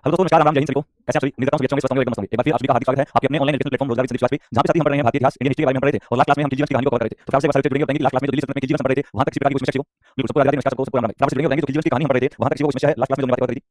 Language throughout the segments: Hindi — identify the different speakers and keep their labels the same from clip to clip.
Speaker 1: हेलो दोस्तों, नमस्कार, राम जय हिंद सभी को। कैसे हैं आप सभी? उम्मीद करता हूँ सभी अच्छे होंगे, स्वस्थ होंगे, एकदम मस्त होंगे। एक बार फिर आप सभी का हार्दिक स्वागत है आपके अपने ऑनलाइन एजुकेशन प्लेटफॉर्म रोजगार एजुकेशन क्लास पे, जहां पे साथी हम पढ़ रहे हैं भारतीय इतिहास, इंडियन हिस्ट्री के बारे में पढ़ रहे थे। और लास्ट क्लास में हम जीवन की कहानी को कवर कर रहे थे। तो फिर से सारे जुड़ेंगे, बताएंगे कि लास्ट क्लास में दिल्ली सल्तनत में जीवन संभल रहे थे, वहां तक किसी प्रकार की कोई समस्या थी। बिल्कुल सबको आजादी नमस्कार, सबको राम राम। फिर से जुड़ेंगे, बताएंगे तो जीवन की कहानी हम पढ़ रहे थे, वहां तक किसी को समस्या है। लास्ट क्लास में जो बात कर रही थी।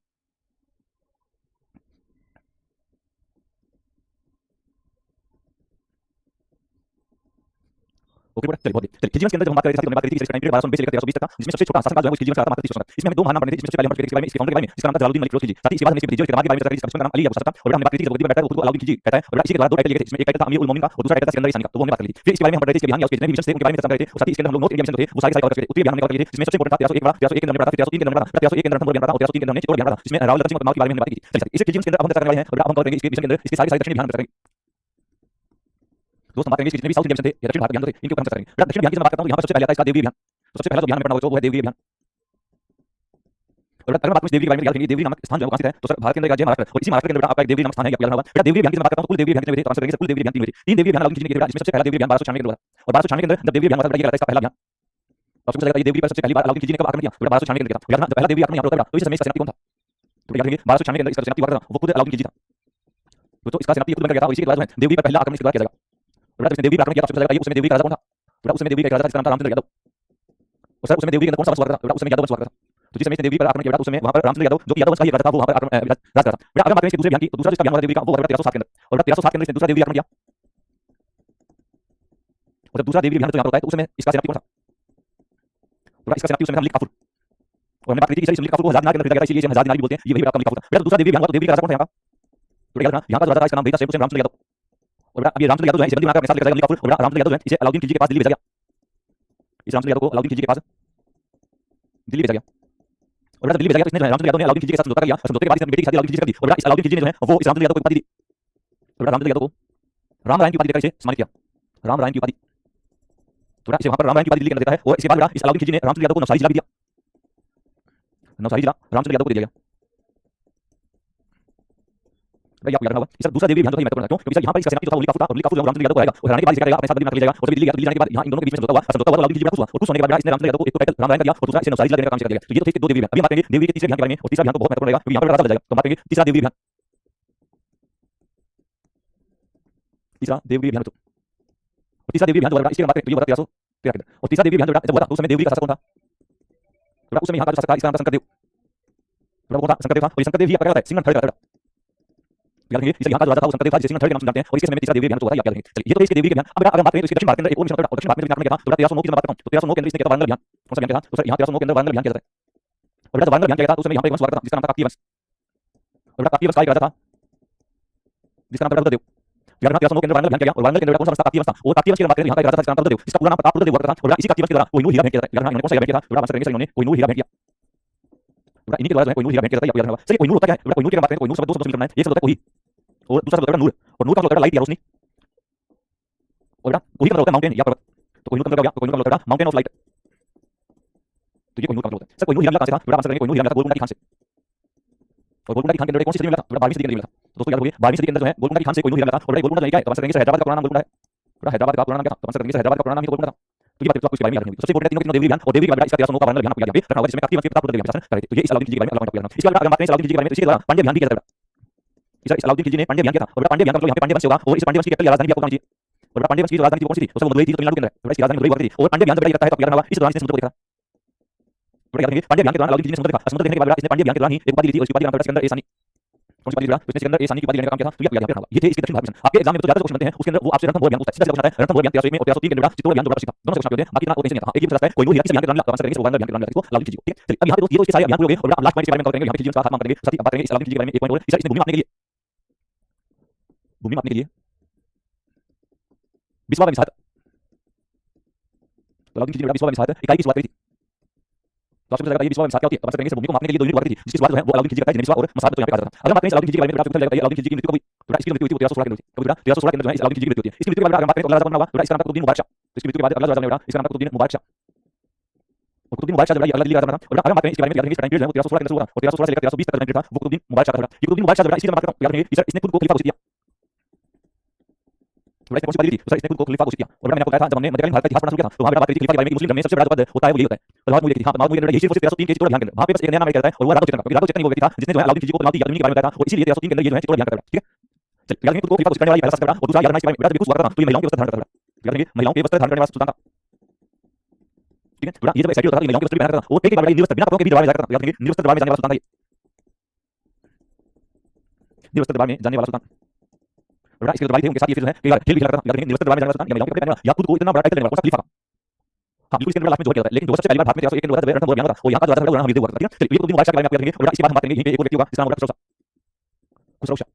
Speaker 1: ओके बड़ा चलिए, बहुत चलिए जीवन के अंदर जो हम बात कर रहे थे, हमने बात करी थी कि टाइम पीरियड 1220 से लेकर 1320 तक का, जिसमें सबसे छोटा शासनकाल जो है वो इसके जीवन से आता मात्र 30 वर्ष का। इसमें हमें दो महान नाम पढ़ने थे, जिसमें सबसे पहले हम बात करेंगे इसके बारे में, इसके फाउंडर के बारे में, जिसका नाम था जलालुद्दीन मलिक फिरोज खिलजी। साथ ही इसके बाद हमने इसके विजय के बाद के बारे में चर्चा करी, जिसका नाम अली अबू सर था। और हमने बात करी थी गद्दी में बैठा है वो खुद को अलाउद्दीन खिलजी कहता है, और इसी के द्वारा दो टाइटल लिए गए थे, इसमें एक टाइटल था अमीर उल मोमिनीन का और दूसरा टाइटल था सिकंदर ईसानी का। तो वो हमने बात कर ली थी। फिर इसके बारे में हम पढ़ रहे थे इसके बिहान या उसके जितने भी मिशन थे उनके बारे में चर्चा कर रहे थे। और साथ ही इसके अंदर हम लोग नॉर्थ इंडिया मिशन थे वो सारे कवर कर रहे थे। उत्तरी बिहार हमने कवर किए थे, जिसमें सबसे इंपोर्टेंट था 1301 बड़ा, 1301 के अंदर पढ़ा था, 1303 के अंदर पढ़ा था, 1301 के अंदर हम पढ़ा था, और 1303 के अंदर हमने चित्तौड़ बिहार पढ़ा, जिसमें रावल लखन सिंह और के बारे में हमने बात की थी। चलिए इस खिलजी के अंदर अब हम चर्चा करने वाले हैं, और अब हम कवर करेंगे इसके मिशन के अंदर इसके सारे दक्षिणी बिहार में करेंगे। दोस्तों, हम बात करेंगे जितने भी साउथ इंडिया मिशन थे या दक्षिण भारत बिहार थे, इनके ऊपर हम चर्चा करेंगे। दक्षिण बिहार की मैं बात करता हूं, यहां पर सबसे पहले आता है इसका देवगिरी बिहार। तो सबसे पहला जो बिहार में पढ़ना होगा वो है देवगिरी बिहार। और अगर बात करें देवगिरी के बारे में, याद रखेंगे देवगिरी नामक स्थान जो है वो कहां स्थित है, तो सर भारत के अंदर राज्य महाराष्ट्र, और इसी महाराष्ट्र के अंदर आपका एक देवगिरी नामक स्थान है, आपको याद होगा। बेटा देवगिरी बिहार की मैं बात करता हूं, कुल देवगिरी बिहार कितने हुए थे? तो आंसर करेंगे कुल देवगिरी बिहार 3 हुए थे। 3 देवगिरी बिहार अलाउद्दीन खिलजी के थे, जिसमें सबसे पहला देवगिरी बिहार 1296 के अंदर हुआ। और 1296 के अंदर जब देवगिरी बिहार हुआ था, ये कहलाता है इसका पहला बिहार। तो आपको समझ आएगा ये देवगिरी पर सबसे पहली बार अलाउद्दीन खिलजी ने कब आक्रमण किया? बेटा 1296 के अंदर किया था। याद रखना, पहला देवगिरी आक्रमण यहां पर होता है। तो इस समय इसका सेनापति कौन था? तो याद रखेंगे 1296 के अंदर इसका सेनापति हुआ था, वो खुद अलाउद्दीन खिलजी था। तो इसका सेनापति खुद बन गया था, और इसी के बाद जो है देवगिरी पर पहला आक्रमण इसके द्वारा किया जाएगा। बेटा जब इसने देवगिरी पर आक्रमण किया तो आपको समझ आएगा उस समय देवगिरी का राजा कौन था? बेटा उस समय देवगिरी का राजा था जिसका नाम था रामचंद्र यादव। और सर उस समय देवगिरी के अंदर कौन सा वंश हुआ करता था? बेटा उस समय यादव वंश हुआ करता था। तो जिस समय इसने देवगिरी पर आक्रमण किया था उस समय वहां पर रामचंद्र यादव जो कि यादव वंश का ही राजा था, वो वहां पर आक्रमण राज कर रहा था। बेटा अगर बात करें इसके दूसरे बिहार की, तो दूसरा जिसका बिहार हुआ देवगिरी का वो हुआ 1307 के अंदर। और 1307 के अंदर इसने दूसरा देवगिरी आक्रमण किया। और जब दूसरा देवगिरी बिहार जो यहां पर होता है तो उस समय इसका सेनापति कौन था? तो इसका सेनापति उस समय था मलिक काफूर। और हमने बात करी थी कि मलिक काफूर को हजार दिनार के अंदर खरीदा गया था, इसलिए हजार दिनार भी बोलते हैं। ये वही आपका मलिक काफूर था। बेटा दूसरा देवगिरी बिहार हुआ तो देवगिरी का राजा कौन था यहां का? तो याद रखना यहां का जो राजा था इसका नाम वही था शेर रामचंद्र यादव। और बेटा अब ये रामचंद्र यादव जो है इसे बंदी बनाकर अपने साथ लेकर जाएगा मलिक काफूर। और रामचंद्र यादव जो है इसे अलाउद्दीन खिलजी के पास दिल्ली भेजा गया। इस रामचंद्र यादव को अलाउद्दीन खिलजी के पास दिल्ली भेजा गया। और बेटा दिल्ली भेजा गया तो इसने रामचंद्र यादव ने अलाउद्दीन खिलजी के साथ समझौता किया। समझौते के बाद इसने बेटी की शादी अलाउद्दीन खिलजी से कर दी। और बेटा इस अलाउद्दीन खिलजी ने जो है वो इस रामचंद्र यादव को उपाधि दी। और बेटा रामचंद्र यादव को राम रायन की उपाधि देकर इसे सम्मानित किया। राम रायन की उपाधि। तो बेटा इसे वहां पर राम रायन की उपाधि दिल्ली के अंदर देता है। और इसके बाद बेटा इस अलाउद्दीन खिलजी ने रामचंद्र यादव को नवसारी जिला भी दिया। नवसारी जिला रामचंद्र यादव को दे दिया गया। भाई आपको याद रखना होगा इसका दूसरा देवगिरी बिहार जो है मैं करना क्यों? क्योंकि सर यहां पर इसका सेनापति जो था वो मलिक काफूर था, और मलिक काफूर जो रामचंद्र यादव को आएगा और हराने के बाद इसे करेगा अपने साथ दिल्ली में जाएगा। और जब दिल्ली गया तो दिल्ली जाने के बाद यहां इन दोनों के बीच में समझौता हुआ। समझौता हुआ तो अलाउद्दीन खिलजी का खुश हुआ, और खुश होने के बाद इसने रामचंद्र यादव को एक तो टाइटल राम रायन का दिया और दूसरा इसे नवसारी जिला देने का काम कर दिया। तो ये तो थे दो देवगिरी बिहार। अभी बात करेंगे देवगिरी के तीसरे बिहार के बारे में, और तीसरा बिहार तो बहुत महत्वपूर्ण रहेगा क्योंकि यहां पर राजा बदल जाएगा। तो बात करेंगे तीसरा देवगिरी बिहार। तीसरा देवगिरी बिहार। और तीसरा देवगिरी बिहार जो बड़ा इसके बात करें तो ये बड़ा 1313 के अंदर। और तीसरा देवगिरी बिहार जब हुआ था उस समय देवगिरी का शासक कौन था? उस समय यहां का जो शासक था इसका नाम था शंकरदेव। कौन था? शंकरदेव था। और ये शंकरदेव ही आपका क्या होता है? सिंघन थर्ड का। याद रखिए इसे यहाँ का जो राजा था वो शंकरदेव था, जिसे सिंघन थर्ड के नाम से जानते हैं। और इसके समय में तीसरा देवगिरी बिहार जो हुआ था, याद रखिए। चलिए ये तो इसके देवगिरी के बिहार। अब अगर बात करें तो इसके दक्षिण भारत के अंदर एक और मिशन और दक्षिण भारत में भी किया था। तो 1309 की मैं बात करता हूं, तो 1309 के अंदर इसने किया था वारंगल बिहार। कौन सा बिहार था? तो सर यहाँ 1309 के अंदर वारंगल बिहार किया जाता है। और जब वारंगल बिहार किया था तो उस समय यहाँ पे एक वंश हुआ था जिसका नाम था काकतीय वंश। और काकतीय वंश का एक राजा था जिसका नाम था रुद्रदेव। याद रखना 1309 के अंदर वारंगल बिहार किया, और वारंगल के अंदर कौन सा वंश था? काकतीय वंश था। और काकतीय वंश की बात करें यहाँ का एक राजा था जिसका नाम था रुद्रदेव। इसका पूरा नाम था रुद्रदेव हुआ था। और इसी काकतीय वंश के द्वारा कोहिनूर हीरा भेंट किया था। याद रखना इन्होंने कौन सा हीरा भेंट किया था? बड़ा आंसर करेंगे सर इन्होंने कोहिनूर हीरा भेंट किया। इन्हीं के द्वारा जो है कोहिनूर हीरा भेंट किया था, आपको याद रखना। चलिए कोहिनूर होता क्या है? बड़ा कोहिनूर की बात करें तो कोहिनूर शब्द दो शब्दों से मिलकर बना है। एक शब्द होता है कोही और दूसरा शब्द होता है नूर। और नूर का मतलब होता है लाइट या रोशनी। और बेटा कोही का मतलब होता है माउंटेन या पर्वत। तो कोहिनूर का मतलब क्या? कोहिनूर का मतलब होता है माउंटेन ऑफ लाइट। तो ये कोहिनूर का मतलब होता है। सर कोहिनूर हीरा मिला कहां से था? बेटा आंसर करेंगे कोहिनूर हीरा मिला था गोलकुंडा की खान से। और गोलकुंडा की खान के अंदर कौन सी सदी में मिला था? बेटा 12वीं सदी के अंदर मिला था। तो दोस्तों याद रखिए 12वीं सदी के अंदर जो है गोलकुंडा की खान से कोहिनूर हीरा मिला था। और गोलकुंडा नहीं क्या है? तो आंसर करेंगे हैदराबाद का पुराना नाम गोलकुंडा है। बेटा हैदराबाद का पुराना नाम क्या था? तो आंसर करेंगे हैदराबाद का पुराना नाम ही गोलकुंडा था। तो ये बात तो आपको इसके बारे में याद रखनी है। सबसे इंपोर्टेंट तीनों के तीनों देवगिरी बिहार, और देवगिरी के बाद इसका 1309 का वारंगल बिहार आपको याद रखना होगा, जिसमें काकतीय वंश के प्रताप रुद्र बिहार शासन करे। तो ये इस अलाउद्दीन खिलजी के बारे में आपको याद रखना। इसके बाद अगर बात करें इस अलाउद्दीन खिलजी के बारे में तो इसके द्वारा पांड्य बिहार भी किया जाता है। इस अलाउद्दीन खिलजी ने पांड्य बिहार किया था। और पांड्य बिहार का मतलब यहाँ पे पांड्य वंश होगा, और इस पांड्य वंश की कैपिटल राजधानी आपको बतानी चाहिए। और पांड्य वंश की राजधानी कौन सी थी? तो वो मदुरई थी, तमिलनाडु के अंदर है। तो इसकी राजधानी मदुरई हुआ करती थी। और पांड्य बिहार जब ये लगता है तो याद रखना इस दौरान इसने समुद्र को देखा। तो याद रखिए पांड्य बिहार के दौरान अलाउद्दीन खिलजी ने समुद्र देखा। समुद्र देखने के बाद इसने पांड्य बिहार के दौरान ही एक उपाधि दी थी, और उसकी उपाधि नाम था सिकंदर ए सानी। कौन सी उपाधि दी? इसने सिकंदर ए सानी की उपाधि देने का काम किया था। तो याद रखना ये थे इसके दक्षिण भारत मिशन। आपके एग्जाम में तो ज्यादा क्वेश्चन बनते हैं, उसके अंदर वो आपसे रणथंभौर बिहार पूछता है। सीधा सीधा पूछता है रणथंभौर बिहार 1301 में और 1303 के अंदर चित्तौड़ बिहार जो बड़ा प्रसिद्ध था। दोनों से क्वेश्चन होते हैं, बाकी इतना टेंशन नहीं था। एक ही पूछता है कोहिनूर हीरा किस बिहार के दौरान मिला? तो आंसर करेंगे वारंगल बिहार के दौरान मिला। इसको अलाउद्दीन खिलजी को। ठीक है चलिए अब यहाँ पे ये तो इसके सारे बिहार पूरे हो गए। और अब लास्ट पॉइंट के बारे में करेंगे, यहाँ पे खिलजी का खात्मा करेंगे। साथ ही बात करेंगे इस अलाउद्दीन खिलजी के बारे में एक पॉइंट और इसने भूमि मापने के लिए विश्वा में मिसाल। तो अलाउद्दीन खिलजी ने विश्वा में मिसाल इकाई की शुरुआत करी थी। तो आपको लगा ये विश्वा में मिसाल क्या होती है? तो आंसर करेंगे भूमि को मापने के लिए दो यूनिट हुआ करती थी, जिसकी शुरुआत जो है वो अलाउद्दीन खिलजी करता है, जिन्हें विश्वा और मसाल तो यहाँ पे आता था। अगर बात करें अलाउद्दीन खिलजी के बारे में तो आपको पता चलेगा अलाउद्दीन खिलजी की मृत्यु कब हुई? तो इसकी मृत्यु हुई थी 1316 के अंदर। कब हुई? 1316 के अंदर जो है अलाउद्दीन खिलजी की मृत्यु होती है। इसकी मृत्यु के बाद अगर बात करें तो अगला राजा कौन होगा? तो इसका नाम था कुतुबुद्दीन मुबारक शाह। इसकी मृत्यु के बाद अगला राजा बना इसका नाम था कुतुबुद्दीन मुबारक शाह। और कुतुबुद्दीन मुबारक शाह जो है अगला दिल्ली राजा बना था। और अगर बात करें इसके बारे में याद रखेंगे टाइम पीरियड है वो 1316 के अंदर हुआ, और 1316 से लेकर 1320 तक का टाइम पीरियड था वो कुतुबुद्दीन मुबारक शाह का था। ये कुतुबुद्दीन मुबारक शाह जो है इसकी बात करता हूं, याद रखेंगे इसने खुद को खलीफा घोषित किया। थोड़ा इसने कौन सी बात ली थी, तो सर इसने खुद को खलीफा घोषित किया। और मैंने आपको बताया था जब हमने मध्यकालीन भारत का इतिहास पढ़ना शुरू किया था तो वहां पे बात करी थी खलीफा के बारे में कि मुस्लिम धर्म में सबसे बड़ा पद होता है वो ये होता है। तो बात मुझे देखी, हां बात मुझे यही सिर्फ 1303 के थोड़ा ध्यान देना, वहां पे बस एक नया नाम ऐड करता है और वो राघव चेतन का, क्योंकि राघव चेतन वो व्यक्ति था जिसने जो है अलाउद्दीन खिलजी को पद्मावती यादव के बारे में बताया था और इसीलिए 1303 के अंदर ये जो है थोड़ा ध्यान करता है। ठीक है, चल याद रखिए खुद को खलीफा घोषित करने वाला पहला शासक था और दूसरा याद रखना इसके बारे में बेटा बिल्कुल हुआ करता था तो ये महिलाओं के वस्त्र धारण करता था। याद रखिए महिलाओं के वस्त्र धारण करने वाला सुल्तान था। ठीक है, थोड़ा ये जब एक्साइटेड होता था महिलाओं के वस्त्र पहना करता था और कई बार निर्वस्त्र बिना कपड़ों के भी दरबार में जाया करता था। याद रखिए निर्वस्त्र दरबार में जाने वाला सुल्तान था ये, निर्वस्त्र दरबार में जाने वाला सुल्तान। और इसके दरबार थे उनके साथ ये फिर जो है कई बार खेल भी खेला करता था। याद रखिए निर्वस्त्र दरबार में जाने वाला सुल्तान या महिलाओं के कपड़े पहनने वाला या खुद को इतना बड़ा टाइटल देने वाला कौन सा खलीफा का। हाँ बिल्कुल इसके अंदर लास्ट में जो किया होता है, लेकिन जो सबसे पहली बार भारत में 1301 के अंदर हुआ था रणथंभौर बयान था और यहाँ का जो राजा था वो रणहरिदेव हुआ था। ठीक है, चलिए ये तो दिन बादशाह के बारे में आपको याद रखेंगे और इसके बाद हम बात करेंगे यहीं पे एक और व्यक्ति होगा जिसका नाम होगा खुसरो शाह। खुसरो शाह,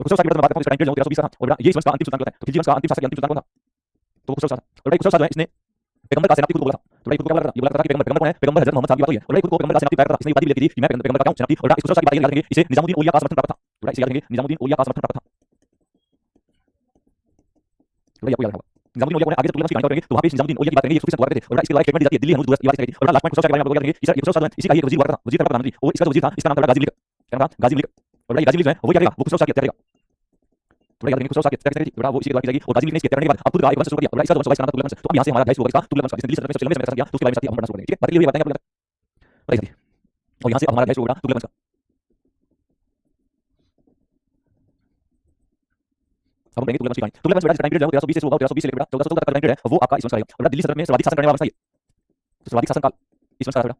Speaker 1: खुसरो शाह की बात करता हूँ, इसका टाइम पीरियड जो 1320 था और बेटा ये इस वंश का अंतिम सुल्तान होता है। तो खिलजी वंश का अंतिम शासक अंतिम सुल्तान कौन था, तो खुसरो शाह था। और भाई खुसरो शाह जो है इसने पैगंबर का सेनापति खुद को बोला था। तो भाई खुद को क्या बोला था, ये बोला था कि पैगंबर कौन है, पैगंबर हजरत मोहम्मद साहब की बात हुई है। और भाई खुद को पैगंबर का सेनापति बताया था, इसने ये बात भी लिखी थी कि मैं पैगंबर का हूं सेनापति। और इस खुसरो शाह की बात याद रखेंगे, इसे निजामुद्दीन औलिया का समर्थन प्राप्त था। तो इसे याद रखेंगे निजामुद्दीन औलिया का समर्थन प्राप्त था। तो भाई आपको याद होगा निजामुद्दीन औलिया को आगे जब तुगलक की कहानी करेंगे तो वहां पे निजामुद्दीन औलिया की बात करेंगे, ये सुफी संत हुआ करते थे। और इसके बाद स्टेटमेंट दी जाती है दिल्ली हनूज दुरस्त की बात करेगी। और लास्ट में खुसरो शाह के बारे में आपको याद रखेंगे, इस खुसरो शाह इसी का एक वजीर हुआ करता था, वजीर का प्रधानमंत्री। और इसका जो वजीर था इसका नाम था गाजी मलिक, क्या नाम था गाजी मलिक। और भाई गाजी मलिक जो है वो क्या करेगा, वो खुसरो शाह की हत्या करेगा। तो याद रखेंगे खुसरो शाह की हत्या करेगी, वो इसी के द्वारा की जाएगी। और गाजी मलिक ने इसकी हत्या करने के बाद अब खुद का एक वंश शुरू कर दिया और इसका जो वंश का नाम था तुगलक वंश। तो अब यहां से हमारा अध्याय शुरू होगा इसका तुगलक वंश का, जिसने दिल्ली सल्तनत में लंबे समय तक किया तो उसके बारे में हम पढ़ना शुरू करेंगे। ठीक है, बात क्लियर हुई बात है आपको बताइए। और यहां से अब हमारा अध्याय शुरू होगा तुगलक वंश का। अब हम देखेंगे तुगलक वंश की कहानी। तुगलक वंश बेटा जिसका टाइम पीरियड है वो 1320 से शुरू हुआ, 1320 से लेकर बेटा 1400 तक का टाइम पीरियड है वो आपका इस वंश का रहेगा। और दिल्ली सल्तनत में सर्वाधिक शासन करने वाला वंश है ये, तो सर्वाधिक शासन काल इस वंश का बेटा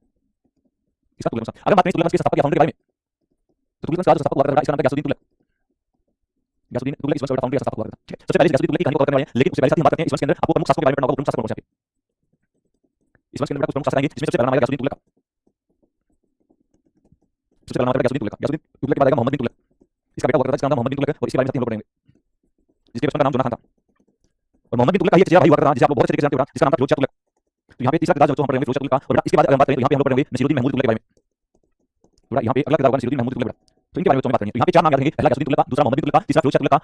Speaker 1: इसका तुगलक वंश। अगर बात करें तुगलक वंश के संस्थापक या फाउंडर के बारे में तो तुगलक वंश का जो संस्थापक हुआ करता है इसका नाम है गयासुद्दीन तुगलक। गयासुद्दीन तुगलक इस वंश का फाउंडर या संस्थापक हुआ करता है। ठीक है, सबसे पहले गयासुद्दीन तुगलक की कहानी को कवर करने वाले हैं, लेकिन उससे पहले साथ ही हम बात करते हैं इस वंश के अंदर आपको प्रमुख शासकों के बारे में पढ़ना होगा, प्रमुख शासक कौन कौन से हैं। इस वंश के अंदर कुछ प्रमुख शासक आएंगे जिसमें सबसे पहला नाम आएगा गयासुद्दीन तुगलक का। सबसे पहला नाम आएगा गयासुद्दीन तुगलक का। गयासुद्दीन तुगलक के बाद आएगा मोहम्मद बिन तुगलक, इसका बेटा हुआ करता है जिसका नाम मोहम्मद बिन तुगलक और इसके बारे में हम लोग पढ़ेंगे, जिसके बचपन का नाम जोना खान था। और मोहम्मद बिन तुगलक का एक चचेरा भाई हुआ करता था जिसे आप लोग बहुत अच्छे तरीके से जानते हो जिसका नाम था फिरोज शाह तुगलक। तो यहाँ पे तीसरा किरदार जो हम पढ़ेंगे फिरोज शाह तुगलक का। और इसके बाद अगर हम बात करें तो यहाँ पे हम लोग पढ़ेंगे नसीरुद्दीन महमूद तुगलक के बारे में। तो यहाँ पे अगला किरदार होगा नसीरुद्दीन महमूद तुगलक। तो इनके बारे में बात करेंगे। तो यहाँ पे चार नाम याद रखेंगे, पहला गयासुद्दीन तुगलक का, दूसरा मोहम्मद बिन तुगलक का, तीसरा फिरोज शाह तुगलक का।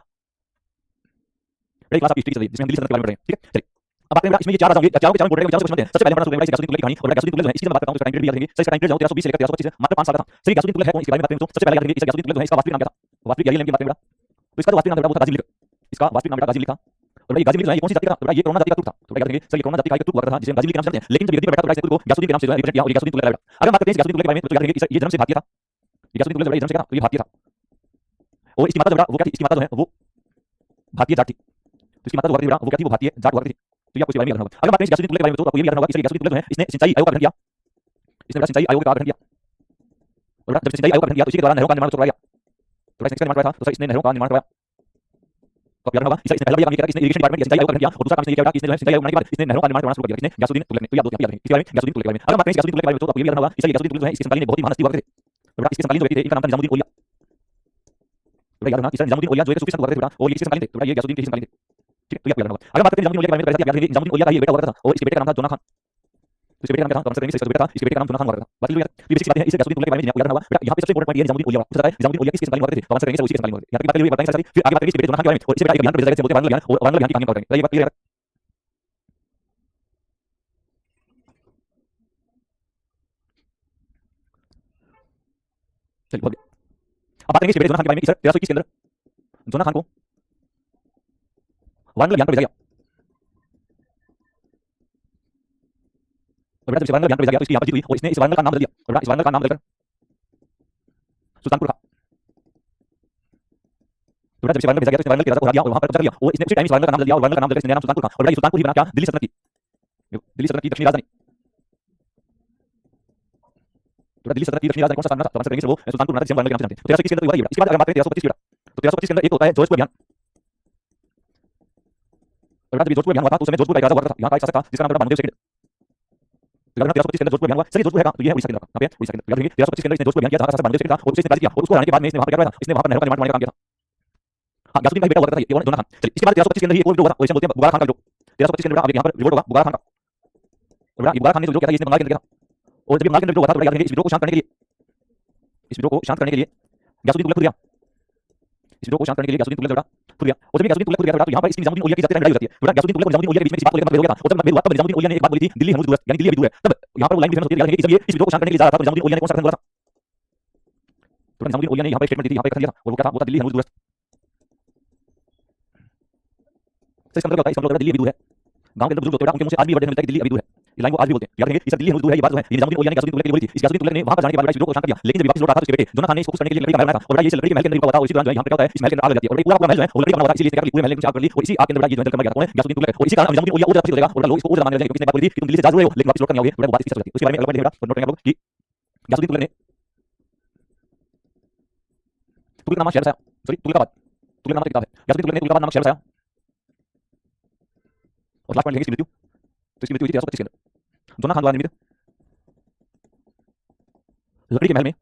Speaker 1: बड़ी क्लास आपकी हिस्ट्री चल रही है जिसमें हम दिल्ली सल्तनत के बारे में पढ़ रहे हैं। ठीक है, चलिए अब बात करें इसमें ये चार राजा होंगे, चारों के चारों इंपॉर्टेंट विचारों को समझते हैं। सबसे पहले हमारा शुरू करेंगे गयासुद्दीन तुगलक की कहानी। और गयासुद्दीन तुगलक जो है इसकी मैं बात करता हूं तो टाइम पीरियड भी याद रखेंगे। सही टाइम पीरियड जो 1320 से लेकर 1325 मात्र 5 साल का था। सही गयासुद्दीन तुगलक है कौन, इसके बारे में बात करें तो सबसे पहले याद रखेंगे इस गयासुद्दीन तुगलक जो है इसका वास्तविक नाम क्या था, वास्तविक यारी की बात करें बेटा तो इसका जो वास्तविक नाम बेटा वो था गाजी मलिक। इसका वास्तविक नाम बेटा गाजी मलिक था। और भाई गाजी मलिक जो है ये कौन सी जाति का, तो ये करोना जाति का तुर्क था। तो याद रखेंगे सर ये करोना जाति का एक तुर्क हुआ था जिसे गाजी मलिक के नाम से जानते हैं। लेकिन जब ये बेटा तो इसने खुद को गयासुद्दीन के नाम से जो है रिप्रेजेंट किया और गयासुद्दीन तुगलक बेटा। अगर बात करते हैं गयासुद्दीन तुगलक के बारे में तो याद रखेंगे ये जन्म से भारतीय था। ये गयासुद्दीन तुगलक जन्म से क्या था, तो ये भारतीय था। और इसकी माता जो बेटा वो क्या थी, इसकी माता जो है वो भारतीय जाट थी। तो इसकी माता जो बेटा वो क्या थी, वो भारतीय जाट हुआ करती थी। तो ये आपको इसके बारे में याद होगा। अगर बात करें गयासुद्दीन तुगलक के बारे में तो आपको ये भी याद होगा कि गयासुद्दीन तुगलक जो है इसने सिंचाई आयोग का गठन किया। इसने सिंचाई आयोग का गठन किया। और जब सिंचाई आयोग का गठन किया तो इसके द्वारा नहरों का निर्माण करवाया। तो इसने निर्माण करवाया था, तो इसने नहरों का निर्माण करवाया। तो याद होगा इसने पहला भी काम किया था, इसने इरिगेशन डिपार्टमेंट सिंचाई आयोग का गठन किया। और दूसरा काम इसने किया था इसने सिंचाई आयोग बनाने के बाद इसने नहरों का निर्माण करना शुरू कर दिया। इसने गयासुद्दीन तुगलक ने। तो याद दो याद रखेंगे इसके बारे में गयासुद्दीन तुगलक के बारे में। अगर बात करें गयासुद्दीन तुगलक के बारे में तो आपको ये भी याद होगा इसलिए गयासुद्दीन तुगलक जो है इसके समकालीन बहुत ही महान हस्ती हुआ करते थे। तो इसके समकालीन जो व्यक्ति थे इनका नाम था निजामुद्दीन औलिया। तो याद रखना कि निजामुद्दीन औलिया जो एक सूफी संत हुआ करते थे और ये किसके समकालीन थे, तो ये गयासुद्दीन के समकालीन थे। ठीक है, तो ये आपको याद होगा। अगर बात करें निजामुद्दीन औलिया के बारे में तो याद रखेंगे निजामुद्दीन औलिया का ये बेटा हुआ करता था और इसके बेटे का नाम था जोना खान। तो इसके बेटे का नाम क्या था, इसका बेटा था, इसके बेटे का नाम जोना खान हुआ करता था। बात क्लियर है। ये बेसिक बातें हैं इस गयासुद्दीन तुगलक के बारे में याद रखना होगा बेटा। यहाँ पे सबसे इंपॉर्टेंट पॉइंट ये निजामुद्दीन औलिया पूछा जाता है निजामुद्दीन औलिया किसके समकालीन हुआ करते थे, तो आंसर करेंगे उसी के समकालीन हुआ करते थे। यहाँ की बात क्लियर हुई बताएंगे सारी। फिर आगे बात करेंगे इसके बेटे जोना खान के बारे में और इसे बेटा एक अभियान पर भेजा गया जिसे बोलते हैं वानर अभियान और वानर अभियान की कहानी को करेंगे। ये बात क्लियर है। चलिए बहुत अब बात करेंगे इसके बेटे जोना खान के बारे में। सर 1321 के अंदर जोना खान को वानर अभियान पर भेजा गया। और बेटा जब इसे वानर अभियान पर भेजा गया तो इसकी यहाँ पर जीत हुई और इसने इस वानर का नाम बदल दिया। और बेटा इस वानर का नाम बदलकर सुल्तानपुर रखा। तो बेटा जब इसे वानर भेजा गया तो इसने वानर के राजा को हरा दिया और वहां पर कब्जा कर लिया। और इसने उसी टाइम इस वानर का नाम बदल दिया और वानर का नाम बदलकर इसने नया नाम सुल्तानपुर रखा। और बेटा ये सुल्तानपुर ही बना क्या, दिल्ली सल्तनत की, दिल्ली सल्तनत की दक्षिणी राजधानी। तो दिल्ली सल्तनत की दक्षिणी राजधानी कौन सा स्थान था, तो आंसर करेंगे सर वो सुल्तानपुर बना था जिसे वानर के नाम से जानते हैं। तो 1321 के अंदर हुआ ये बेटा। इसके बाद अगर बात करें 1325 की बेटा तो 1325 के अंदर एक होता है जोधपुर अभियान। और बेटा जब जोधपुर अभियान हुआ था तो उस समय जोधपुर का एक राजा हुआ था, यहाँ का एक शासक था जिसका नाम था भानुदेव सेकंड। तो अगर 1325 के अंदर जोधपुर अभियान हुआ, सर ये जोधपुर है कहाँ, तो ये है उड़ीसा के अंदर। कहाँ पे है, उड़ीसा के अंदर। याद रखिए 1325 के अंदर इसने जोधपुर अभियान किया जहाँ का शासक भानुदेव सेकंड था और उसे इसने पराजित किया। और उसको हराने के बाद में इसने वहां पर क्या किया था, इसने वहां पर नहरों का निर्माण करवाने का काम किया था। हाँ गयासुद्दीन का बेटा हुआ करता था ये जोना खान। चलिए इसके बाद 1325 के अंदर ही एक और विद्रोह हुआ था, इसे बोलते हैं बुगारा खान का विद्रोह। 1325 के अंदर अब यहाँ पर विद्रोह होगा बुगारा खान का। और बेटा ये बुगारा खान ने जो विद्रोह किया था इसने बंगाल के अंदर किया था। और जब बंगाल के अंदर विद्रोह हुआ था तो याद रखिए इस विद्रोह को शांत करने के लिए गयासुद्दीन तुगलक खुद गया। इस विद्रोह को शांत करने के लिए गयासुद्दीन तुगलक खुद गया। और जब गयासुद्दीन तुगलक खुद गया तो यहाँ पर इसकी निजामुद्दीन औलिया की जाति लड़ाई होती है। बेटा गयासुद्दीन तुगलक और निजामुद्दीन औलिया के बीच में इस बात को लेकर मतभेद हो गया था। और जब मतभेद हुआ तब निजामुद्दीन औलिया ने एक बात बोली थी दिल्ली हनूज दुरस्त, यानी दिल्ली अभी दूर है। तब यहाँ पर वो लाइन भी फेमस होती है। याद रखिए जब ये इस विद्रोह को शांत करने के लिए जा रहा था तो निजामुद्दीन औलिया ने कौन सा कथन बोला था, तो निजामुद्दीन औलिया ने यहाँ पर स्टेटमेंट दी थी, यहाँ पे कथन दिया था और वो क्या था, वो था दिल्ली हनूज दुरस्त। तो इसका मतलब क्या होता है, इसका मतलब दिल्ली अभी दूर है, गांव के अंदर बुजुर्ग होते हैं उनके मुंह से आज भी वर्ड मिलता है कि दिल्ली अभी दूर है, ये लाइन वो आज भी बोलते हैं, याद रखेंगे इस दिल्ली दूर है, ये बात जो है ये निजामुद्दीन औलिया ने गयासुद्दीन तुगलक के लिए बोली थी। इस गयासुद्दीन तुगलक ने वहां पर जाने के बाद वीडियो को शांत कर दिया, लेकिन जब वापस लौटा था उसके बेटे जोनाथन ने इसको खुश करने के लिए लकड़ी का महल बनाया था, और ये लकड़ी के महल के अंदर रुका हुआ था, और इसी दौरान जो है यहाँ पे क्या होता है इस महल के अंदर आग लग जाती है, और पूरा पूरा महल जो है वो लकड़ी का बना हुआ था, इसलिए क्या पूरे महल ने आग कर ली, और इसी आग के अंदर ये जो जलकर मर गया कौन है, गयासुद्दीन तुगलक, और इसी कारण निजामुद्दीन औलिया और ज्यादा चलेगा, और लोग इसको और ज्यादा मानने लगे क्योंकि इसने बात बोली थी कि तुम दिल्ली से जा रहे हो लेकिन वापस लौट कर नहीं आओगे, वो बात इसकी सच होती है। उसके बारे में अलग पढ़िएगा और नोट करेंगे आप लोग कि गयासुद्दीन तुगलक ने तुगलकनामा शहर बसाया, सॉरी तुगलकाबाद, तुगलकनामा की किताब है, गयासुद्दीन तुगलक ने तुगलकाबाद नामक शहर बसाया, और लास्ट पॉइंट लेंगे इसकी मृत्यु, तो इसकी मृत्यु हुई थी 1325 के अंदर। जोना खान द्वारा निर्मित लकड़ी के महल में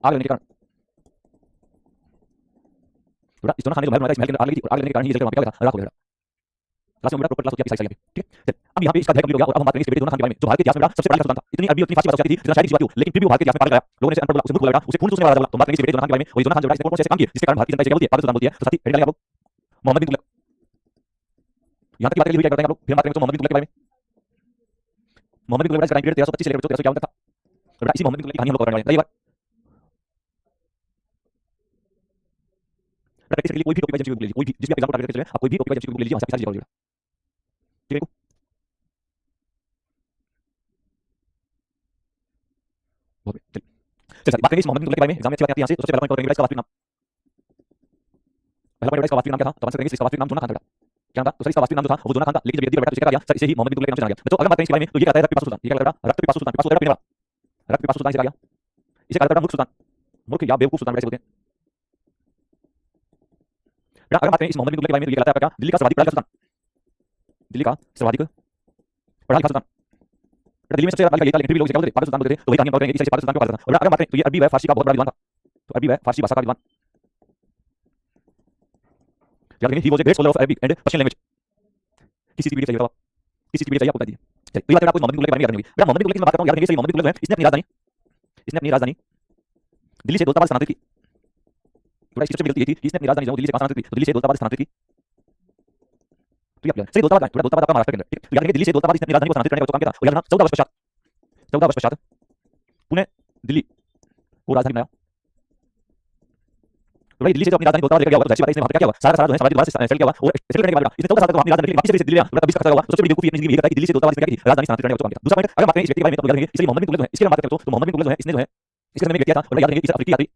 Speaker 1: आग लगने के कारण, इस जोना खान ने जो महल बनाया इस महल के अंदर आग लगी थी, और आग लगने के कारण ही ये जगह वहां पे क्या था, राख हो गया। क्लास में बेटा प्रॉपर क्लास होती है साइड पे, ठीक है। अब यहाँ पे इसका अध्याय कंप्लीट हो गया, और अब हम बात करेंगे इसके बेटे जोना खान के बारे में, जो भारत के इतिहास में सबसे बड़ा सुल्तान था। इतनी अरबी उतनी फारसी भाषा आती थी, इतना शायरी की बात हो, लेकिन फिर भी भारत के इतिहास में पागल गया, लोगों ने अनपढ़ बोला, उसे मूर्ख बोला, उसे खून चूसने वाला बोला। तो बात करेंगे इसके बेटे जोना खान के बारे में, और जोना खान जो है इसने कौन से ऐसे काम किए जिसके कारण भारत की जनता इसे क्या बोलती है, पागल सुल्तान बोलती है। तो साथी हेड डालेंगे आप लोग मोहम्मद बिन तुगलक, यहाँ तक की बात करी हुई, क्या बताएंगे आप लोग, फिर बात करेंगे मोहम्मद बिन तुगलक के बारे में। मोहम्मद बिन तुगलक का टाइम पीरियड 1325 से लेकर 1351 तक था, और इसी मोहम्मद बिन तुगलक की कहानी हम लोग कवर करने वाले हैं। प्रैक्टिस के लिए कोई भी टॉपिक एजेंसी को ले लीजिए, कोई भी जिसमें आप एग्जाम को टारगेट करके चले, आप कोई भी टॉपिक एजेंसी को ले लीजिए, वहां से सारी चीजें कवर हो जाएगा, ठीक है। बहुत बढ़िया, चलिए बात करेंगे इस मोहम्मद बिन तुगलक के बारे में, एग्जाम में अच्छी बात आती है यहाँ से। सबसे पहला पॉइंट करेंगे इसका वास्तविक नाम, पहला पॉइंट इसका वास्तविक नाम क्या था, तो आंसर करेंगे इसका वास्तविक नाम जोना खान था, क्या था, तो सर इसका वास्तविक नाम जो था वो जोना खान था, लेकिन जब यद्दी पर बैठा तो इसका क्या सर इसे ही मोहम्मद बिन तुगलक के नाम से जाना गया। तो अगर बात करें इसके बारे में तो ये कहता है रक्त पिपासु सुल्तान, ये क्या लग रहा है, रक्त पिपासु सुल्तान, पिपासु रक्त पीने वाला, रक्त पिपासु सुल्तान से क्या गया, इसे कहा जाता है मूर्ख सुल्तान, मूर्ख या बेवकूफ सुल्तान ऐसे बोलते हैं। अगर बात करें इस मोहम्मद बिन तुगलक के बारे में तो ये कहता है क्या, दिल्ली का सर्वाधिक पढ़ा लिखा सुल्तान, दिल्ली का सर्वाधिक पढ़ा लिखा सुल्तान, दिल्ली में सबसे ज्यादा पढ़ा लिखा, लेकिन फिर भी लोग इसे क्या बोलते थे, पागल सुल्तान बोलते थे। तो वही कहानी हम करेंगे कि इसे पागल सुल्तान क्यों कहा जाता था। और अगर बात करें तो ये अरबी व फारसी का बहुत बड़ा विद्वान था, तो अरबी व फारसी भाषा का विद्वान, याद रखेंगे he was a great scholar of Arabic and Persian language. किसी चीज के लिए चाहिए होगा, किसी चीज के लिए चाहिए आपको बता दीजिए। चलिए तो ये बात आपको मोहम्मद बिन तुगलक के बारे में याद नहीं होगी। मैं मोहम्मद बिन तुगलक की बात करता हूं, याद रखेंगे सही, मोहम्मद बिन तुगलक जो है इसने अपनी राजधानी दिल्ली से दौलताबाद स्थानांतरित की। थोड़ा इसकी सबसे मिलती थी कि इसने अपनी राजधानी जो दिल्ली से कहां स्थानांतरित की, तो दिल्ली से दौलताबाद स्थानांतरित की। तो ये सही दौलताबाद, थोड़ा दौलताबाद आपका महाराष्ट्र के अंदर, ठीक है। तो याद रखेंगे दिल्ली से दौलताबाद इसने अपनी राजधानी को स्थानांतरित करने का काम किया था, और याद रखना 14 वर्ष पश्चात पुणे दिल्ली को राजधानी बनाया। तो भाई दिल्ली से जो अपनी राजधानी दौलताबाद लेकर गया होगा, तो जाहिर सी बात है इसने वहां पे क्या हुआ, सारा जो है साम्राज्य दोबारा से सेटल किया होगा, और सेटल करने के बाद इसने 14 साल तक अपनी राजधानी वापस से दिल्ली लिया, 20 का होगा। सबसे बड़ी बेवकूफी अपनी जिंदगी में ये करता है कि दिल्ली से दौलताबाद इसने क्या की, राजधानी स्थानांतरित करने का काम किया। दूसरा पॉइंट अगर बात करें इस व्यक्ति के बारे में तो याद रखेंगे इसलिए मोहम्मद बिन तुगलक जो है, इसके बारे में बात करें तो मोहम्मद बिन तुगलक जो है इसने जो है इसके समय में किया था, और याद रखेंगे इस अफ्रीकी यात्री,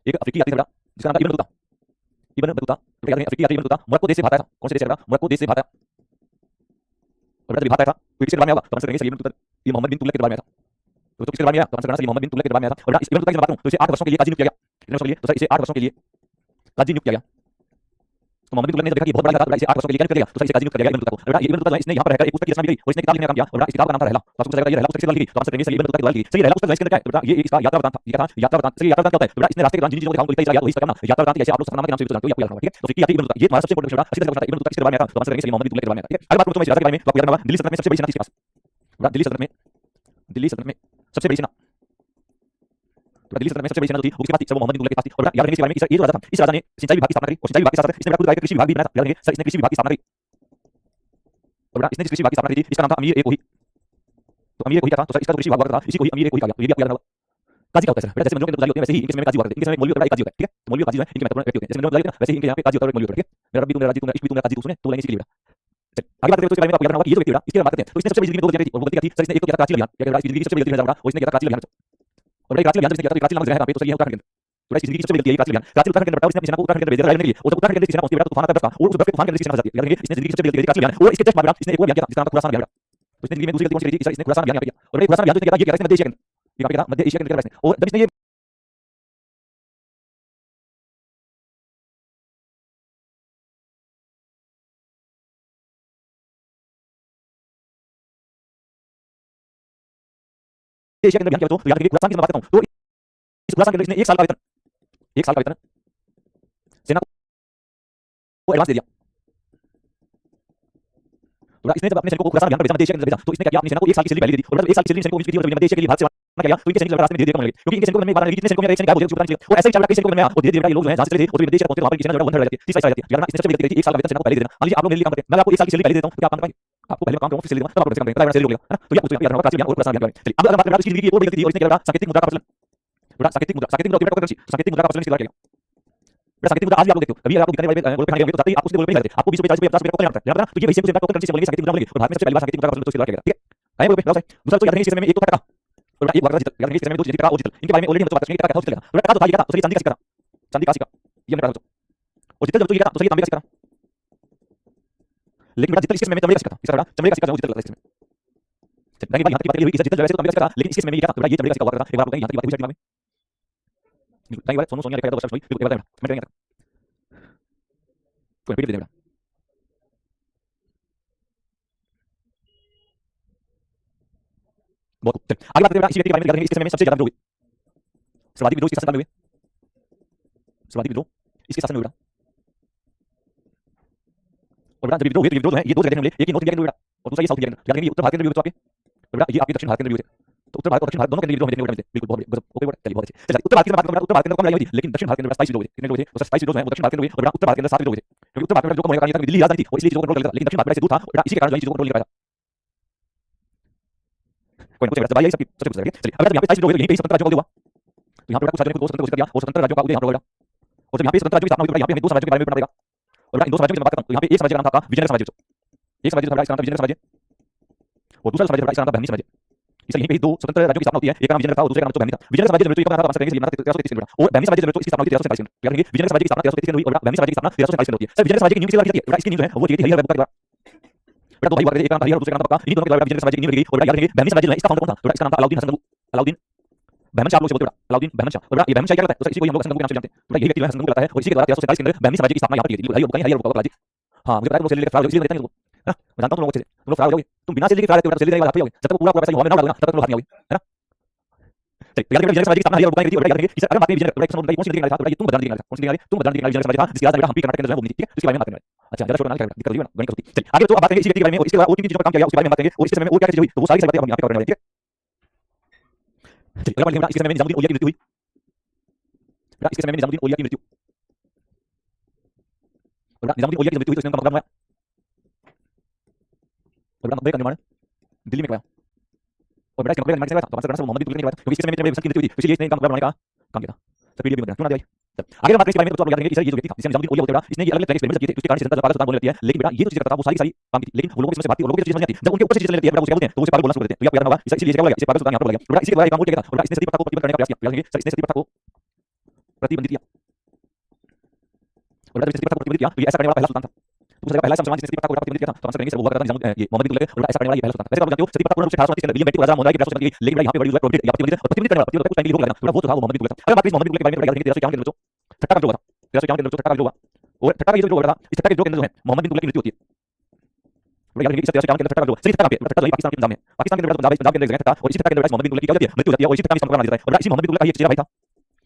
Speaker 1: एक अफ्रीकी यात्री था जिसका नाम था इब्न बतूता, इब्न बतूता, तो याद रखेंगे अफ्रीकी यात्री इब्न बतूता मोरक्को देश से भागा था। कौन से देश से भागा, मोरक्को देश से भागा, और जब भागा था तो किसके बारे में होगा, तो आंसर करेंगे सही इब्न बतूता, ये मोहम्मद बिन तुगलक के बारे में था। तो किसके बारे में आया, तो आंसर करना सही मोहम्मद बिन तुगलक के बारे में था। और इस इब्न बतूता की बात करूं तो इसे 8 वर्षों के लिए काजी नियुक्त किया गया, कितने वर्षों के लिए, तो सर इसे 8 वर्षों के लिए काजी नियुक्त किया गया। तो मोहम्मद बिन तुगलक ने जब देखा कि बहुत बड़ा था, तो इसे 8 वर्षों के लिए क्या कर दिया, तो सर इसे काजी नियुक्त कर दिया इब्न बतूता को। और इब्न बतूता इसने यहां पर रहकर एक पुस्तक की रचना भी की, और इसने किताब लिखने का काम किया, और इस किताब का नाम था रहला। तो आपको पता चलेगा ये रहला पुस्तक किसने लिखी, तो आंसर करेंगे सही इब्न बतूता के द्वारा लिखी। सही रहला पुस्तक इसके अंदर क्या है, तो ये इसका यात्रा वृत्तांत था, ये क्या था, यात्रा वृत्तांत। सही यात्रा वृत्तांत क्या होता है, तो इसने रास्ते के दौरान जिन चीजों को देखा उनको लिखता ही चला गया, तो इसका नाम यात्रा वृत्तांत, जैसे आप लोग सफरनामा के नाम से भी जानते हो, ये आपको याद रखना, ठीक है। तो अफ्रीकी यात्री इब्न बतूता, ये हमारा सबसे इंपॉर्टेंट क्वेश्चन था, अच्छी तरह से इब्न बतूता किसके बारे में था, तो आंसर करेंगे सही मोहम्मद बिन तुगलक के बारे में था, ठीक है। अगर बात करूं तो मैं इस राजा के बारे में, तो आपको याद रखना दिल्ली सल्तनत में सबसे बड़ी सेना थी इसके पास, दिल्ली सल्तनत में सबसे बड़ी सेना, दिल्ली सल्तनत में सबसे बड़ी सेना जो थी वो किसके पास थी, सर वो मोहम्मद बिन तुगलक के पास थी। और याद रखेंगे इसके बारे में कि ये जो राजा था, इस राजा ने सिंचाई विभाग की स्थापना करी, और सिंचाई विभाग के साथ इसने खुद कृषि विभाग भी बनाया था। याद रखेंगे सर इसने कृषि विभाग की स्थापना करी, और इसने जिस कृषि विभाग की स्थापना की थी इसका नाम था अमीर ए कोही। तो अमीर ए कोही क्या था, तो सर इसका जो कृषि विभाग था इसी को ही अमीर ए कोही कहा गया। तो ये भी आपको याद रखना। काजी का होता है सर, बेटा जैसे मंदिरों के अंदर होते हैं वैसे ही इनके समय काजी हुआ करते हैं, इनके समय मौलवी और एक काजी होता है, ठीक है। मौलवी और काजी जो है इनके महत्वपूर्ण व्यक्ति होते हैं, जैसे मंदिरों में होते हैं वैसे ही इनके यहाँ पे काजी होता है और मौलवी होता है, ठीक है। मेरा रब्बी तुमने राजी तुमने इश्क भी तुमने काजी तू सुने, तो लाइन इसके लिए बेटा। आगे बात करें तो इसके बारे में आपको याद रखना कि ये जो व्यक्ति था इसके बात करते हैं, तो इसने सबसे बड़ी जिंदगी में 2 गलतियां की थी, और वो गलती क्या थी, सर इसने एक तो किया था काची लभियान, क्या कहता है जिंदगी की सबसे बड़ी गलती में जाऊंगा, वो इसने किया था काची लभियान। और बड़ा काची लभियान जिसने किया था, तो काची नाम जगह है पे, तो सर ये उत्तराखंड के अंदर, तो इसकी जिंदगी की सबसे बड़ी गलती है काची लभियान। काची उत्तराखंड के अंदर बताओ इसने अपनी सेना को उत्तराखंड के अंदर भेज दिया लड़ने के लिए, और जब उत्तराखंड के अंदर सेना पहुंची बेटा तो तूफान आता है बर्फ का, और उस बर्फ के तूफान के अंदर सेना फंस जाती है। याद रखेंगे इसने जिंदगी की सबसे बड़ी गलती काची लभियान। और इसके जस्ट बाद इसने एक और अभियान किया जिसका नाम था खुरासान अभियान। तो इसने जिंदगी में दूसरी गलती कौन सी की थी, सर इसने खुरासान अभियान किया। और खुरासान अभियान जो किया था ये किया था मध्य एशिया के अंदर, ये क्या किया था मध्य एशिया के अंदर किया था इसने। और जब इसने ये एशिया के अंदर अभियान किया तो याद रखिए खुरासान की मैं बात करता हूं, तो इस खुरासान के अंदर इसने 1 साल का वेतन, 1 साल का वेतन सेना को एडवांस दे दिया। तो इसने जब अपने सैनिकों को खुरासान अभियान पर भेजा, मध्य एशिया के अंदर भेजा, तो इसने क्या किया, अपनी सेना को 1 साल की सैलरी दी, और 1 साल की सैलरी सैनिकों को मिली थी, और मध्य एशिया के लिए भारत से क्या किया, तो इनके सैनिक रास्ते में धीरे-धीरे कम लगे, क्योंकि इनके सैनिकों में बात कितने सैनिकों में एक सैनिक गायब हो गया, और ऐसे ही चल रहा है, कई सैनिकों में और धीरे-धीरे ये लोग जो है जहां से चले थे और मध्य एशिया पहुंचे, वहां पर सेना जो है 1/3 हो जाती है, 30 हो जाती है। यार इसने सबसे गलती की 1 साल का वेतन सेना को पहले दे देना। मान लीजिए आप लोग मेरे लिए काम करते हैं, मैं आपको 1 साल की सैलरी पहले देता हूं, तो क्या आप काम करेंगे, आपको पहले काम करूंगा फिर सैलरी दूंगा, तब आप लोग से काम करेंगे, तब सैलरी हो गया, है ना। तो ये आपको याद रखना काची अभियान और खुरासान अभियान। चलिए अब अगर बात करें तो इसकी जिंदगी की एक और बड़ी गलती थी, और इसने क्या करा, सांकेतिक मुद्रा का प्रचलन, बड़ा सांकेतिक मुद्रा का प्रचलन, सांकेतिक मुद्रा का प्रचलन किसके द्वारा किया गया, बेटा सांकेतिक मुद्रा आज भी आप लोग देखते हो, कभी अगर आपको दिखाने वाले गोल पे खाने होंगे तो जाते ही आपको उसके गोल पे ही जाते हैं, आपको 20 रुपए 40 रुपए 50 रुपए का कॉल आता है, तो ये वही same to same token currency बोलेंगे, सांकेतिक मुद्रा बोलेंगे, और भारत में सबसे पहली बार सांकेतिक मुद्रा का प्रचलन तो इसके द्वारा किया गया, ठीक है। आए गोल पे लाओ सही, दूसरा तो याद रखेंगे इस समय में एक तो टका, और बेटा एक बार जीत, याद रखेंगे इस समय में दो जीत टका और जीत, इनके बारे में ऑलरेडी हम तो बात कर चुके हैं, टका का जीत लेगा, बेटा टका तो था ये का, तो सही चांदी का सिक्का, चांदी का सिक्का ये हमने कहा, और जीत जब तो ये का, तो सही तांबे का सिक्का, लेकिन बेटा जीत इसके समय में चमड़े का सिक्का था, इसका बेटा चमड़े का सिक्का जो जीत लगा इसमें, चलिए यहाँ की बात हुई कि जीत वैसे तो तांबे का सिक्का था, लेकिन इसके समय में ये क्या था, बेटा ये चमड़े का सिक्का हुआ करता था, एक बार आप लोग यहाँ की बात हुई दिमाग में, नहीं बात सोनू सोनिया लिखा है तो बस बिल्कुल एक बार मैं करेंगे कोई पीडी दे बेटा, बहुत चल आगे बात करते हैं इसी व्यक्ति के बारे में, याद रखेंगे इसके समय में सबसे ज्यादा विद्रोह हुए, सर्वाधिक विद्रोह इसके शासन में हुए, सर्वाधिक विद्रोह इसके शासन में हुआ, और बेटा जब विद्रोह हुए तो विद्रोह है ये दो जगह देखने मिले, एक नॉर्थ इंडिया के अंदर हुआ और दूसरा ये साउथ इंडिया के अंदर, याद रखेंगे उत्तर भारत के अंदर भी हुए तो आपके, और बेटा ये आपके दक्षिण भारत के अंदर भी हुए, तो उत्तर भारत और दक्षिण भारत दोनों के अंदर विद्रोह देखने को मिले, बिल्कुल बहुत गजब, ओके बेटा चलिए बहुत अच्छे, चलिए उत्तर भारत की बात करें, उत्तर भारत के अंदर कम लड़ाई हुई थी, लेकिन दक्षिण भारत के अंदर 27 विद्रोह हुए, कितने हुए थे, तो 27 विद्रोह हैं वो दक्षिण भारत के अंदर हुए, और बेटा उत्तर भारत के अंदर 7 विद्रोह हुए, क्योंकि उत्तर भारत में जो कम होने का कारण ये था कि दिल्ली राजधानी थी और इसलिए चीजों को कंट्रोल कर लेता, लेकिन दक्षिण भारत में से दूर था, बेटा इसी के कारण जो चीजों को कंट्रोल नहीं कर पाया, कोई ना कुछ यही सबकी सबसे कुछ चलिए अगर यहाँ पे 27 विद्रोह हुए तो यहीं पे स्वतंत्र राज्यों का उदय हुआ, तो यहाँ पे कुछ राज्यों को स्वतंत्र घोषित कर दिया और स्वतंत्र राज्यों का उदय यहाँ पर होगा, और जब यहाँ पे स्वतंत्र राज्यों की स्थापना हुई तो यहाँ पे हमें दो साम्राज्यों के बारे में पढ़ना पड़ेगा, और इन दो साम्राज्यों की बात करता हूँ तो यहाँ पे एक साम्राज्य का नाम था विजयनगर साम्राज्य, एक साम्राज्य था इसका नाम था विजयनगर साम्राज्य, और दूसरा साम्राज्य था इसका नाम था बहमनी साम्राज्य, इसलिए यहीं पे दो स्वतंत्र राज्यों की स्थापना होती है, एक का नाम विजयनगर था और दूसरे का नाम तो बहमनी था, विजयनगर साम्राज्य जब बना था आंसर करेंगे इसलिए बना था 1333 में, और बहमनी साम्राज्य जब इसकी स्थापना हुई 1347 में, याद रखेंगे विजयनगर साम्राज्य की स्थापना 1333 में हुई और बहमनी साम्राज्य की स्थापना 1347 में होती है, सर विजयनगर साम्राज्य की नींव किस द्वारा रखी जाती है, इसकी नींव जो है वो दी थी हरिहर बुक्का के द्वारा, बेटा दो भाई हुआ करते थे, एक का नाम हरिहर और दूसरे का नाम बक्का, इन्हीं दोनों के द्वारा विजयनगर साम्राज्य की नींव रखी गई, और याद रखेंगे बहमनी साम्राज्य जो है इसका फाउंडर कौन था, तो इसका नाम था अलाउद्दीन हसन गंगू, अलाउद्दीन बहमन शाह आप लोग से बोलते हैं, अलाउद्दीन बहमन शाह, और ये बहमन शाह क्या करता है, तो इसी को हम लोग हसन गंगू के नाम से जानते हैं, बेटा यही व्यक्ति हसन गंगू कहलाता है, और इसी के द्वारा 1347 के अंदर बहमनी साम्राज्य की स्थापना यहाँ पर की गई, हरिहर बुक्का हरिहर बुक्का जी, हां मुझे पता है तुम लोग सैलरी इसलिए देते हैं ना, मैं जानता हूं तुम लोग अच्छे से, तुम लोग फ्राड हो जाओगे, तुम बिना सैलरी के फ्राड करते हो, सैलरी देने के बाद हाथ पे आओगे, जब तक पूरा पूरा पैसा युवा में ना डालोगे तब तक तुम हाथ नहीं आओगे, है ना। चलिए याद रखिए विजयनगर साम्राज्य की स्थापना हरिहर बुक्का ने की थी, और याद रखिए इस अगर बात करें विजयनगर कौन सी नदी किनारे था, ये तुम बदलाने किनारे था, कौन सी नदी किनारे तुम बदलाने किनारे विजयनगर साम्राज्य था, जिसकी राजधानी बेटा हम्पी कर्नाटक के अंदर है वो बनी थी, ठीक है, इसके बारे में बात करेंगे, अच्छा ज्यादा छोटा ना दिक्कत होगी ना गणित होती, चलिए आगे तो अब बात करेंगे इसी व्यक्ति के बारे में, और इसके बाद और तीन चीजों पर काम किया गया उसके बारे में बात करेंगे, और इसके समय में और क्या चीजें हुई तो वो सारी बातें हम यहाँ पे करने वाले हैं, ठीक है। चलिए अगला पॉइंट इसके समय में निजामुद्दीन औलिया की मृत्यु हुई, बेटा इसके समय में निजामुद्दीन औलिया की मृत्यु, और बेटा निजामुद्दीन औलिया की मृत्यु हुई तो इसने उनका मकबरा बनवाया, और बेटा मकबरे का निर्माण दिल्ली में करवाया, और बेटा इसके मकबरे का निर्माण किसने करवाया था, तो आंसर करना सब मोहम्मद बिन तुगलक ने करवाया था, क्योंकि इसके समय में इतने बड़े की मृत्यु हुई थी, इसलिए इसने इनका मकबरा बनाने का काम किया था, सब पीडीएफ में क्यों ना दिया आगे बात करें इसके बारे में तो आप याद रखेंगे सर ये जो व्यक्ति था जिसे निजामुद्दीन औलिया बोलते हैं, इसने ये अलग अलग एक्सपेरिमेंट किए थे, उसके कारण जनता पागल सुल्तान बोलने लगती है, लेकिन बेटा ये जो चीज करता था वो सारी काम की थी, लेकिन वो लोगों को इसमें से बात थी और लोगों को चीज समझ नहीं आती, जब उनके ऊपर से चीज चलने लगती है बेटा उसे क्या बोलते हैं तो उसे पागल बोलना शुरू कर देते हैं, तो ये आपको याद होगा इसलिए क्या बोला इसे पागल सुल्तान यहाँ पर बोला गया, बेटा इसी के द्वारा काम किया गया था, और इसने सती प्रथा को प्रतिबंध करने का प्रयास किया, याद रखेंगे सर इसने सती प्रथा को प्रतिबंधित किया, और बेटा सती प्रथा को प्रतिबंधित किया तो ये ऐसा करने वाला पहला सुल्तान था, तो उसका पहला मुसलमान जिसने सती प्रथा को प्रतिबंधित किया था, तो आंसर करेंगे सर वो हुआ करता था ये मोहम्मद बिन तुगलक, और ऐसा करने वाला ये पहला सुल्तान था, वैसे आप जानते हो सती प्रथा पूर्ण रूप से 1829 के अंदर विलियम बेंटिक राजा मोहम्मद के प्रयास की, लेकिन बेटा यहाँ पे बड़ी जो है प्रोहिबिटेड या प्रतिबंधित और प्रतिबंधित करने वाला प्रतिबंधित कुछ टाइम के लिए रोक लगा, तो वो तो था वो मोहम्मद बिन तुगलक था। अगर बात करें मोहम्मद बिन तुगलक के बारे में याद रखेंगे 1351 के अंदर ठट्टा का जो हुआ था, 1351 के अंदर ठट्टा का जो हुआ, और ठट्टा का ये जो हुआ था इस ठट्टा के जो के अंदर जो है मोहम्मद बिन तुगलक की मृत्यु होती है, याद रखेंगे इस 1351 के अंदर ठट्टा का जो सही ठट्टा का ठट्टा जो पाकिस्तान के निजाम है, पाकिस्तान के अंदर पंजाब के अंदर ठट्टा, और इसी ठट्टा के अंदर मोहम्मद बिन तुगलक की क्या होती है मृत्यु होती है, और इसी ठट्टा में इसका बना देता है, और इसी मोहम्मद बिन तुगलक का एक चेहरा भाई था,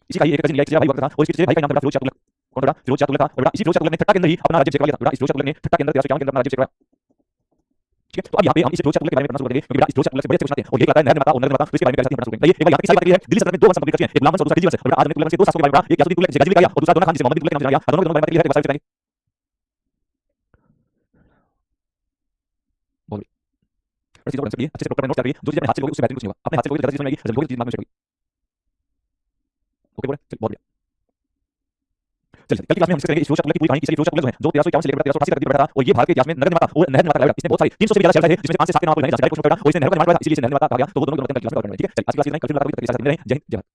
Speaker 1: इसी का एक कजिन एक चेहरा भाई वक्त था, और इस चेहरा भाई का नाम था फिरोज शाह तुगलक, कौन था फिरोज शाह तुगलक था, और इसी फिरोज शाह तुगलक ने ठट्टा के अंदर ही अपना राज्य चेक कर लिया था, इस फिरोज शाह तुगलक ने ठट्टा के अंदर 1351 के अंदर अपना राज्य चेक किया, ठीक है। तो अब यहाँ पे हम इस फिरोज शाह तुगलक के बारे में पढ़ना शुरू करेंगे, क्योंकि इस फिरोज शाह तुगलक से बड़े अच्छे क्वेश्चन आते हैं, और ये कहता है नहर माता और नगर माता, तो इसके बारे में कैसे पढ़ना शुरू करेंगे, ये एक बार यहाँ की सारी बात है, दिल्ली सल्तनत में दो वंश कंप्लीट कर चुके हैं, एक ब्राह्मण और दूसरा खिलजी वंश, और आज हमने तुगलक के दो शासकों के बारे में पढ़ा, एक यासुद्दीन तुगलक जिसे गजनी भी कहा और दूसरा दोना खान जिसे मोहम्मद बिन तुगलक के नाम से जाना गया, दोनों के बारे में क्लियर है, बताएंगे बहुत बड़ी चीज और आंसर अच्छे से प्रॉपर नोट कर रही है, जो चीज अपने हाथ से लोगे उससे बेहतरीन कुछ नहीं होगा, अपने हाथ से लोगे तो ज्यादा चीज समझ आएगी, जब लोगे तो चीज दिमाग में चलेगी, ओके बोले चलिए बहुत बढ़िया। चलिए कल की क्लास में हम डिस्कस करेंगे इस फिरोज शाह तुगलक की पूरी कहानी, इसलिए फिरोज शाह तुगलक जो है जो 1351 से लेकर 1388 तक बैठा था, और ये भारत के इतिहास में नगर निर्माता और नहर निर्माता कहलाया, इसने बहुत सारे 300 से भी ज्यादा शहर थे जिसमें 5 से 7 के नाम आपको नहीं जानते, क्वेश्चन पड़ा और इसने नहर का निर्माण किया था, इसलिए इसे नहर निर्माता कहा गया, तो वो दोनों कल की क्लास में कवर करेंगे, ठीक है। चलिए आज की क्लास में कल फिर बात करेंगे, जय हिंद जय भारत।